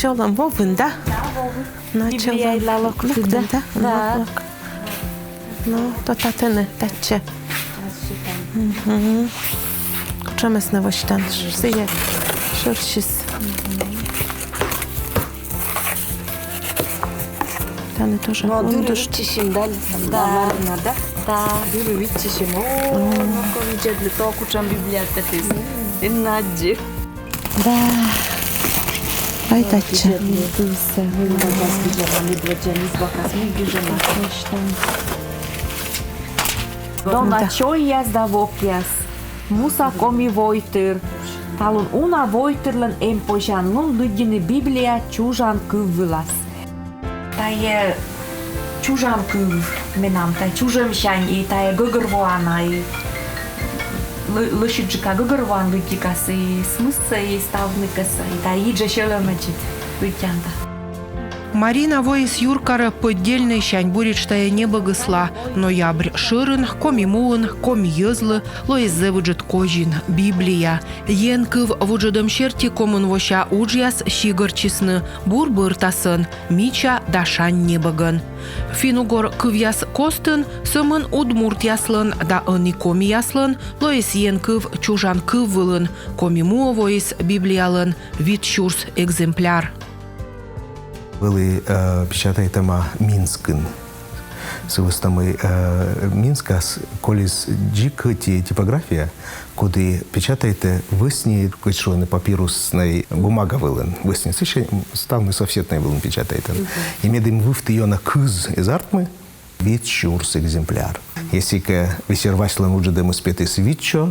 начало Вовын, да? Да, Вовын. Библия illa loktuk, да? Да. No, to tatyny, tacie. Przemysł właśnie tam żyje, szorsis. Tany to, że No, on dużo ciśim dali. Da. Da. Dużo ciśim. O, no, kowidzie dla to kuczam biblioteki. Inadzie. Da. Aj tacie. Dona choias da vopias. Musa komi voityr. Talun una voityrlen empojan lun lydjini biblia chujan kyvylas. Taje chujan kyv menam ta chujam shan i taje gogorvana i лошаджика гогорван лydjikas и смысца и ставникас и таи джешелемечит лydjanta. Марина воис юркара поддельный щань бурит, что я не богосла, ноябрь ширын, коми муын, коми езлы, лоизе выджет кожин, Библия. Енкыв выджедом черти комын воща уджьяс щигорчисны, бур-бур тасын, мича дашань не боган. Финугор кывьяс костын, сымын удмурт яслын, да ыны коми яслын, лоис енкыв чужан кыввылын, коми муо воис Библиялын, вид щурс экземпляр. Были печатаємо Мінськин. Сивостами Мінська, колись джик типографія, куди печатаєте весні, що не папірусний бумага вилен. Весні, це ще ставний софсетний вилен печатаєте. І медим вивти його на кыз із артми, від щурс екземпляр. Якщо висірвачлен уже демо спити свідчо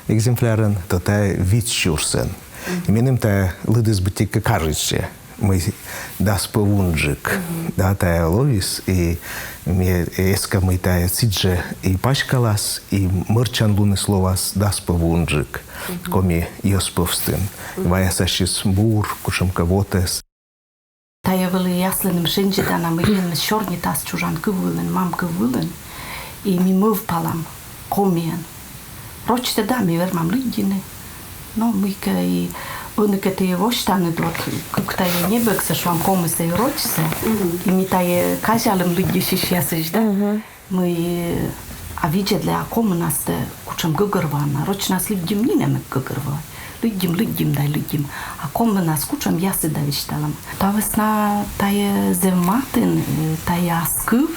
екземплярен, то те від щурсен. І медим те люди збиття кажуть ще, ми дас повунджик, да, та ловіс, і еска ми та сидже і пачкалас, і мирчан луни словас дас повунджик, комі йосповстин. Ваяса щас бур, кушамка вотес. Та я вели ясленим шинджитана, ми єн чорні тас чужан кивулен, мам кивулен, і ми мив палам, коміен. Рочте да, ми вермам лидіни, но ми кай Önike te voštane dot, kukta je nebek se švam komu se ročse, i mi ta je kažalem ljudi šišjasiš, da? Mi a vidjet le akom nas te kučem gogrvana, roč nas ljudjim ninem gogrvaj, ljudjim daj ljudjim, akom nas kučem jasi da vištalam. Ta vesna ta je zevmatin, ta je askuv,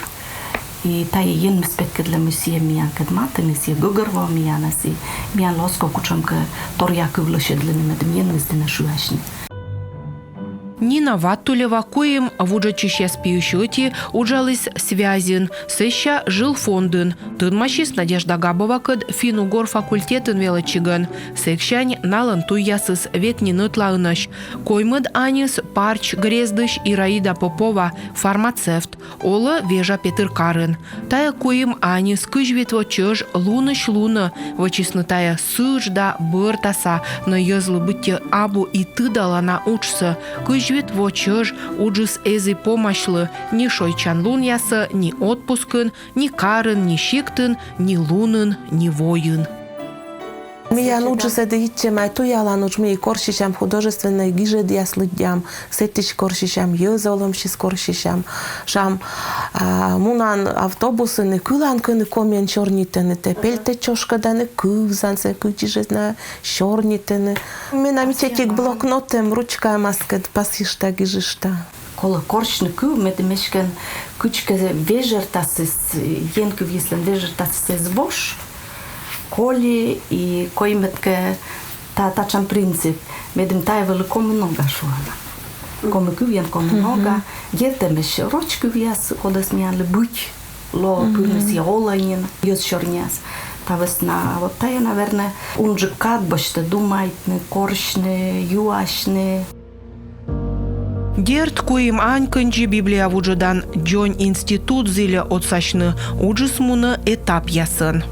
i ta je jen spet dla misije mijan kad maten is je gogrva mijan si mijan losko kučam ka torjaku влошедлени med mijan zdena šuašni. Нина Ваттулева, коим вуджачище спиющоти уджалась связен, сыща жил фондын. Тынмащис Надежда Габова кыд финугор факультетін велочиган. Сэкщань налын туясыс ветни нытлаыныш. Коймыд анис Парч Грездыш Ираида Попова, фармацевт. Олы Вежа Петр Карын. Тая коим анис кыжветво чыж луныш луны. Вычисны тая сыж да быртаса. Но езлы бытте абу и тыдала на учсы. Кыжвет вочыж уджыс эзи помашлы. Ни шойчан лун ясы, ни отпускын, ни карын, ни щиктын, ни лунын, ни воин. Я научу се да ичем, ту я лануч ми коршишам художественной гиже дяслыдям, сеттич коршишам, езолом шис коршишам, шам мунан автобусы кылан кыны комен чорнитены, тепельте чошкаданы кывзансе кычижезна чорнитены. Мен амитетик блокнотем ручка маскет пасишта гижишта. Кола коршны кыв медемешкен кычке вежертасыз, енкыв еслен вежертасыз бош, коли и койметке тачан принцип, медем тайвели коmu много шуала. Коmu кывьян коmu много, ертемеш роч кывьяс, кодас миян лебуть, ло пынес я оланин, йос шорняс. Та весна, вот тая, наверное, унжи как баште думайтны, коршны, юашны. Дерт коим аньканчи Библия вуджадан Джон институт зиля отсачны уджыс муны этап ясын.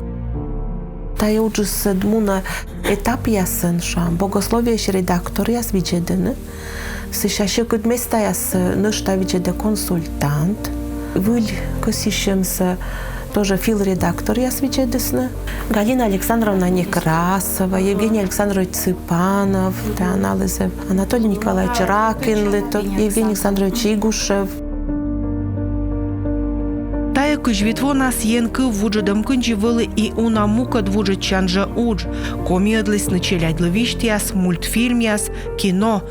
Та я уджыс муны этап ясын шам. Богословие редактор яс виджедыны. Сышашы кудместа яс нышта виджеде консультант. Выль косишемсы тоже филредактор я свечедесна. Галина Александровна Некрасова, Евгений Александрович Цыпанов, да, анализы. Анатолий Николаевич Ракин, Евгений Александрович Игушев. Тая кыжвитво нас енкы вуджадам кынживылы и унамукад вуджад чанжа удж. Комедлис начелядлы виштяс, мультфильмяс, кино.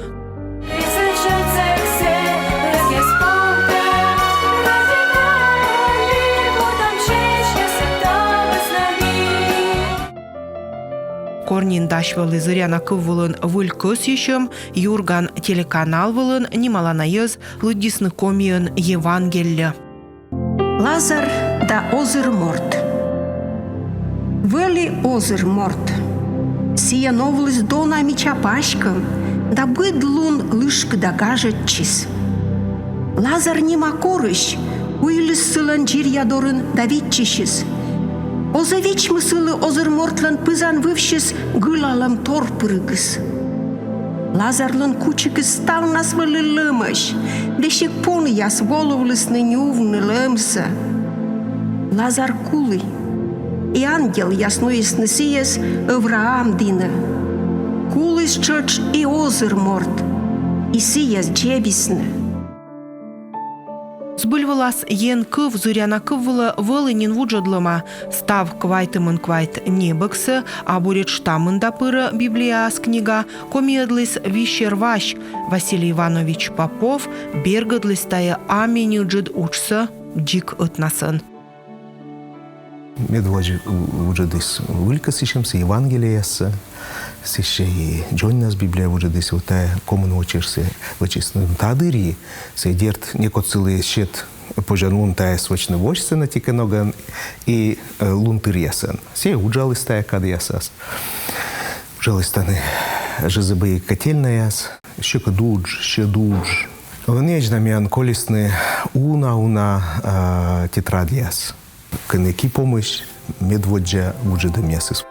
Корнин дашвалы зыряна кыввылын выль көс ешім, Юрган телеканал вылын немалана ез лыдисны комиын Евангелие. Лазар да озыр морт. Вели озыр морт. Сия новлыс дона мичапашкам, да быдлун лышк да гажет чиз. Лазар нема корыш, уйлыс сылан жирядорын да витчишиз. Озавич мысылы озыр мортлан пызан вывшиз гылалам тор пырыгыз. Лазарлан кучикыз стал нас вылы лымыш, дешек пон яс воловлысны нювны лымса. Лазар кулы, и ангел ясноясны сиес Авраам дина. Кулыс чыч и озыр морт, и сиес джебисны. Сбыльвылас ен кыв зыряна кыввылы вылынин вуджадлыма. Став квайтымын квайт небыксы, а бурит штамын да пыры Библияс книга, комедлыс вищерващ Василий Иванович Попов, бергадлыс тая аменю джид учсы джик ытнасын. Медводжи вуджадыс вылькас ишемся Евангелиясы, сище и джоннас Библия вуджадыс утая комын учишься вычисны тадыри, сейдерт некоцилы щет пожанун тая свочны вочсы на тиканоган и лунтыр ясан. Се уджалыс тая кады ясас. Уджалыс таны жизыбы котельна яс, щека дудж, ще дудж. Внечнамян колесны уна тетрад яс. Кынеки помощь медводжа вуджадам ясыс.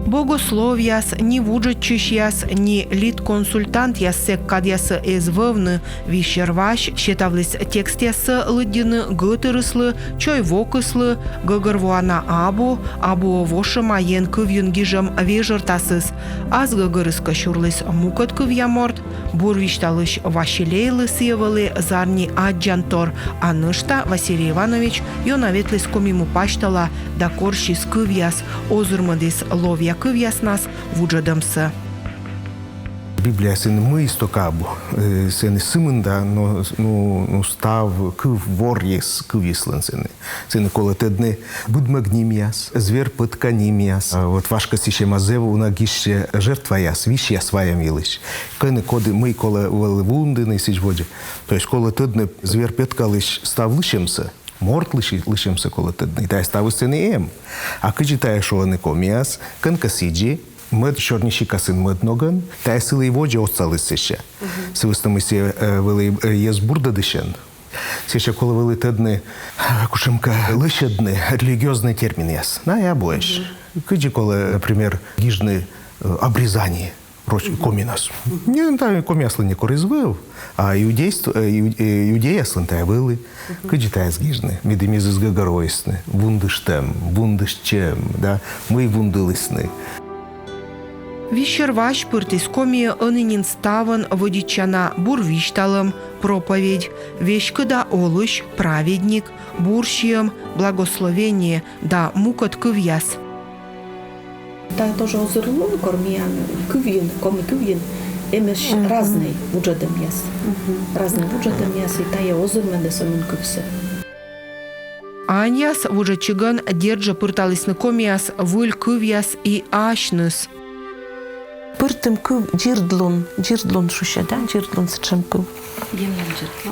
Богослов'яс, ні вуджадчищяс, ні лід-консультант яссек кадясы эзвывны вищерващ щетавлys текст ясы лыддины гытырыслы, чойвокыслы, гыгырвуана абу вошыма ен кывйын гижам вежыртасыз, аз гыгырыска щурлыс мукат кывьяморт, бурвишталыш вашилейлы сыевылы зарни аджантор, анышта Василий Иванович йонаветлыс комиму паштала да корщис кывьяс, озырмадыс ловья кывьяс нас вуджадамсы. Библия сен мы истокабу, сен сымында, но став кыв ворьес кывьеслан сен. Сен колотедны будмагнимияс, звер пытканимияс. Вот вашка сище мазеву нагище жертва яс, вище своя милыш. Кыны коды мы кола вундыны сичводжи. То есть колотедны звер петкалыш став лышемся. Морт лишимся колотедний, та й ставив сини А кичі та що не коміас, кенка сіджі, мед чорніші касин медноган, та й сили воджі осталися ще. Сивистами сі вели єс бурдадишен. Ще коли вели тедни, кушемка лишедни, релігіозний термін єс. На я боєш. Кичі коли, наприклад, гіжни обрізані. Комінас. Не та коміасли не коризвив, а юдеяслен та вили. Киджі та згіжни, мідемізи згагаройсни, вундиштем, вундищем, да, ми вундилисни. Вищерващ пыртыс комия ынынин ставын водичана бурвишталым, проповедь, вещкы да олыш, праведник, бурщием, благословение да мукот кывьяс. Та тоже озырлун кормиян, кывьин, коми кывьин, эмеш разный вуджадам яс. Разный вуджадам яс, и тая озырмен десонун кывсе. Аньяс вуджачыган держа пырталысны комияс выль кывьяс и ашныс. Пыртым кыв джирдлун шуще, да, джирдлун сычым кыв.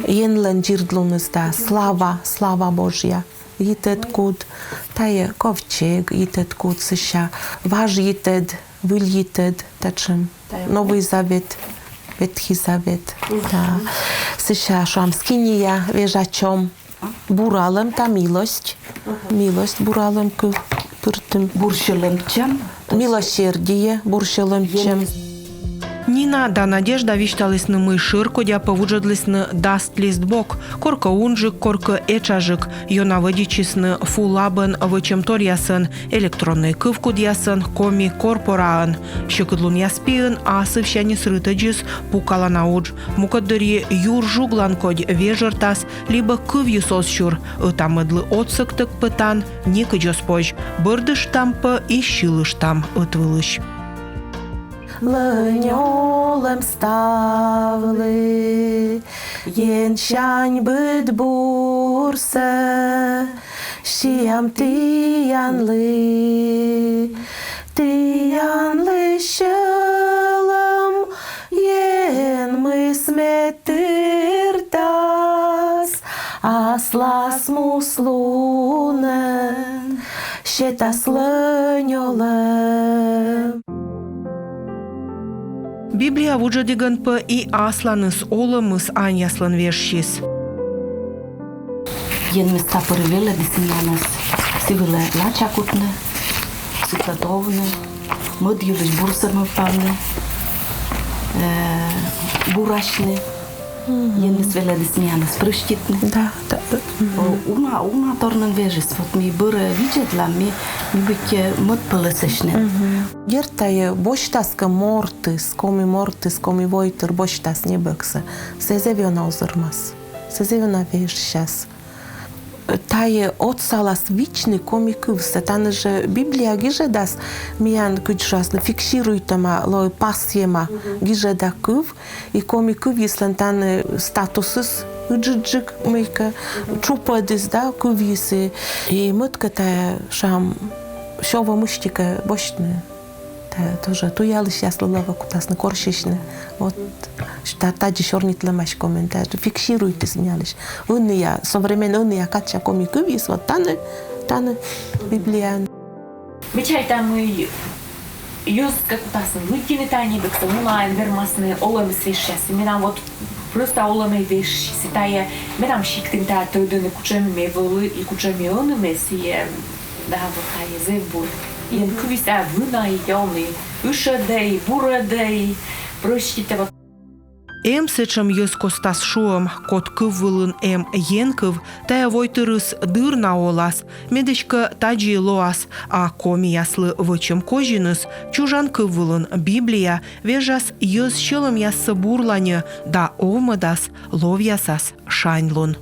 Енлен джирдлун да, слава Божья. Йитед куд, тая ковчег, йитед куд сыща, важ йитед, выль йитед, тачым, Новый Завет, Ветхий Завет, да. Сыща шам скиния вежачом, буралым та милость буралым кыв, пыртым. Буршылым чем? Милосердие, буршылым чем. Нина да Надежда вишталисны ширкодя повуджадлисны даст листбок, корка унжик, корка эчажик, йона водичисны фулабын вычемторясын, электронный кывкудясын, коми корпораан, щекыдлун яспиын, асывщани срытаджис, пукаланауж, мукадыри юр жугланкодь вежертас, либо кывьюсос щур, ытамыдлы отсыктык пытан, никыджоспож, бырдыш тампы и щилыш там ытвылыш. Лыньолым ставлы, еншань быт бурсы, щиям тиянлы шылым, ен мысметырдас, аслас муслунын, щетас лыньолым. Библия вуджадиган по и асланыс олымыс аньяслан вешшис. Jen места порывела десмянас, сивила лачакутне, сукатовне, модюлиш бурсами впавне, бурашне. Jen месвела десмянас прыштитне. Да. Una tornen вежис, вот ми быра виджетла, ми быть модпылысышне. Гертае боштаска мортис, коми войтер боштас не бекса. Сезевиона озырмас. Сезевиона вешшас. Тае отсалас вичный комикывса. Таны же Библия гижедас миян кыджасны фиксируйтама лой пасьема гижеда кыв и комикыв если таны статусыс ыджыджык мейка чупадыс да кывисы и мытката шам шова мыштика бошны. Тоже туялыш яслылава кутасны коршишны. Вот что таджи шорнитлемаш комментар. Фиксируйте смялыш. Уния современная уния кача комикывис вот таны Библия. Мечайта мы юз как кутасны лыкины тани бекса мулайн вермасны олем свешес. Менам вот просто олем веш ситая. Менам шиктин та тойдыны кучами меволы и кучами оны месие. Да вот хае зевбур. Jen kuvista вынайдённый, ышедей, буредей, прощите вот. Сечем йыз костас шуым, кот кыввылын енкыв, тая войтырыс дыр наолас, медечка таджи лоас, а коми яслы вычем кожиныс, чужан кыввылын Библия, вежас йыз щылым яссы бурланя, да овмыдас ловясас шаньлун.